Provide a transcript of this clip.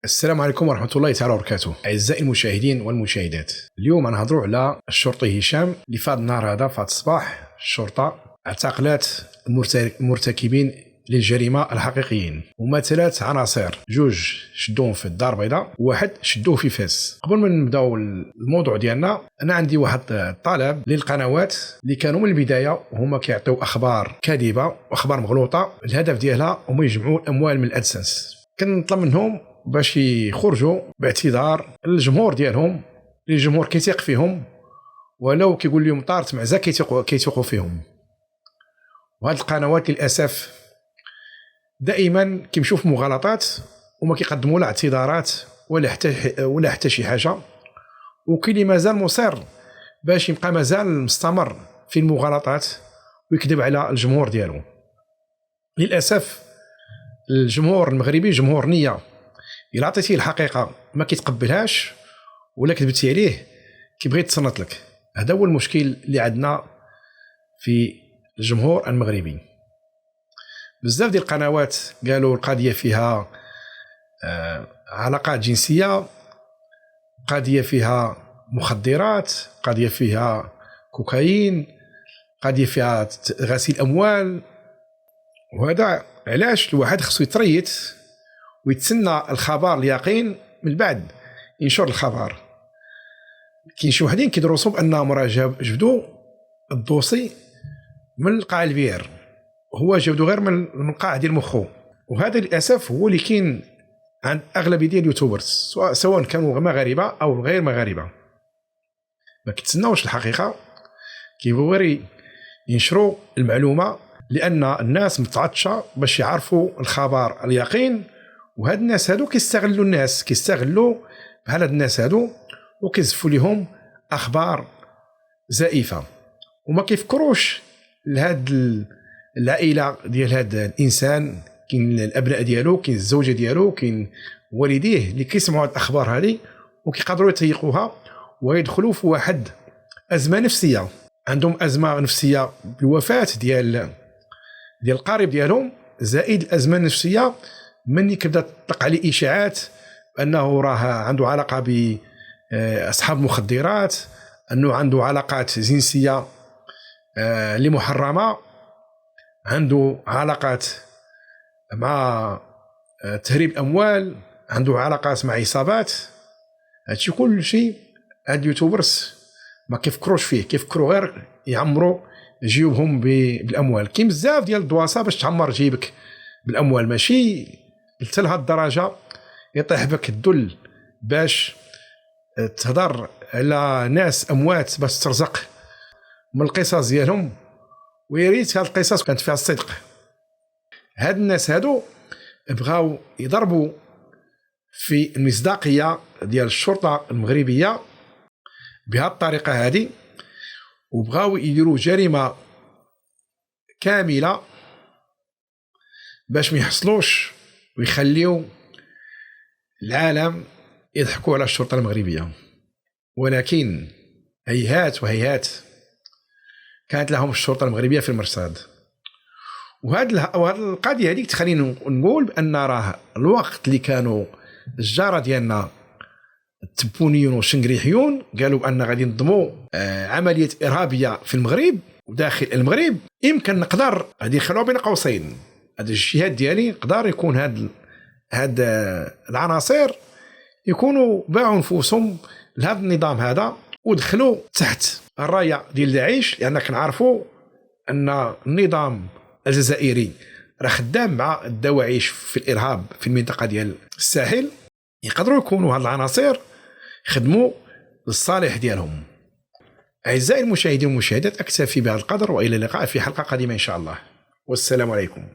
السلام عليكم ورحمة الله تعالى وبركاته. أعزائي المشاهدين والمشاهدات، اليوم غنهضروا على الشرطي هشام اللي فهاد النهار هذا فهاد الصباح الشرطة اعتقلت المرتكبين للجريمة الحقيقيين. هما 3 عناصر، 2 شدوهم في الدار البيضاء، وواحد شدوه في فاس. قبل ما نبداو الموضوع ديالنا، انا عندي واحد الطلب للقنوات اللي كانوا من البدايه هما كيعطيو اخبار كاذبه واخبار مغلوطه، الهدف ديالها هما يجمعوا الاموال من الادسنس. كنطلب منهم باش يخرجوا باعتذار للجمهور ديالهم، اللي الجمهور كيثيق فيهم، ولو كيقول لهم طارت معزه كيثيقوا فيهم. وهاد القنوات للاسف دائما كيمشيو في مغالطات وما كيقدموا لا اعتذارات ولا حتى شي حاجه، وكاين اللي مازال مصر باش يبقى مازال مستمر في المغالطات ويكذب على الجمهور ديالو. للاسف الجمهور المغربي جمهور نيه، الا عطيتيه الحقيقه ما كيتقبلهاش ولا كذبتي عليه كيبغي يتصنت لك. هذا هو المشكل اللي عندنا في الجمهور المغربي. بزاف ديال القنوات قالوا القضيه فيها علاقات جنسيه، قضيه فيها مخدرات، قضيه فيها كوكايين، قضيه فيها غسيل اموال. وهذا علاش الواحد خصو يتريث ويتسنى الخبر اليقين من بعد ينشر الخبر. كاين شي وحدين كيدرسوا بانهم راه جبدوا الدوسي من قاع البير، هو جبدو غير من قاع ديال مخو. وهذا للاسف هو اللي كاين عند اغلبيه ديال اليوتيوبرز، سواء كانوا مغاربه او غير مغاربه. ما كيتسناوش الحقيقه، كيبغيو غير ينشروا المعلومه، لان الناس متعطشه باش يعرفوا الخبر اليقين. وهاد الناس هادو كيستغلوا الناس، كيستغلوا بحال هاد الناس هادو وكيزفوا لهم اخبار زائفه، وما كيفكروش لهاد العائله ديال هذا الانسان. كاين الابناء ديالو، كاين الزوجه ديالو، كاين والديه اللي كيسمعوا هاد الاخبار هذه وكيقدروا يتيقوها ويدخلوا في واحد ازمه نفسيه. عندهم ازمه نفسيه بالوفاه ديال القارب ديالهم، زائد الازمه النفسيه من كبدا تطلق عليه اشاعات انه راه عنده علاقه باصحاب مخدرات، انه عنده علاقات جنسيه اللي محرمه، عنده علاقات مع تهريب اموال، عنده علاقات مع عصابات. هادشي كل شيء هاد اليوتيوبرز ما كيفكروش فيه، كيفكروا غير يعمروا جيوبهم بالاموال. كاين بزاف ديال الدواسه باش تعمر جيبك بالاموال، ماشي حتى لهاد الدرجه يطيح بك الذل باش تهضر على ناس اموات باش ترزق من القصص ديالهم. ويا ريت هاد القصص كانت فيها الصدق. هاد الناس هادو بغاو يضربوا في المصداقيه ديال الشرطه المغربيه بهذه الطريقه هذه، وبغاو يديروا جريمه كامله باش ما يحصلوش ويخليو العالم يضحكوا على الشرطه المغربيه. ولكن هيهات وهيهات كانت لهم الشرطه المغربيه في المرصاد. وهاد القضيه هذيك تخلينا نقول بان راه الوقت اللي كانوا الجاره ديالنا التبونيون والشنقريحيون قالوا بان غادي ينظموا عمليه ارهابيه في المغرب وداخل المغرب، يمكن نقدر غادي نخلوها بين قوسين. هذا الاجتهاد ديالي يقدر يكون هاد العناصر يكونوا باعوا نفوسهم لهذا النظام هذا ودخلوا تحت الرايه ديال داعش، لان كنعرفوا ان النظام الجزائري راه خدام مع الدواعش في الارهاب في المنطقه ديال الساحل. يقدروا يكونوا هاد العناصر خدموا للصالح ديالهم. اعزائي المشاهدين والمشاهدات، اكتفي بهذا القدر، والى اللقاء في حلقه قادمه ان شاء الله، والسلام عليكم.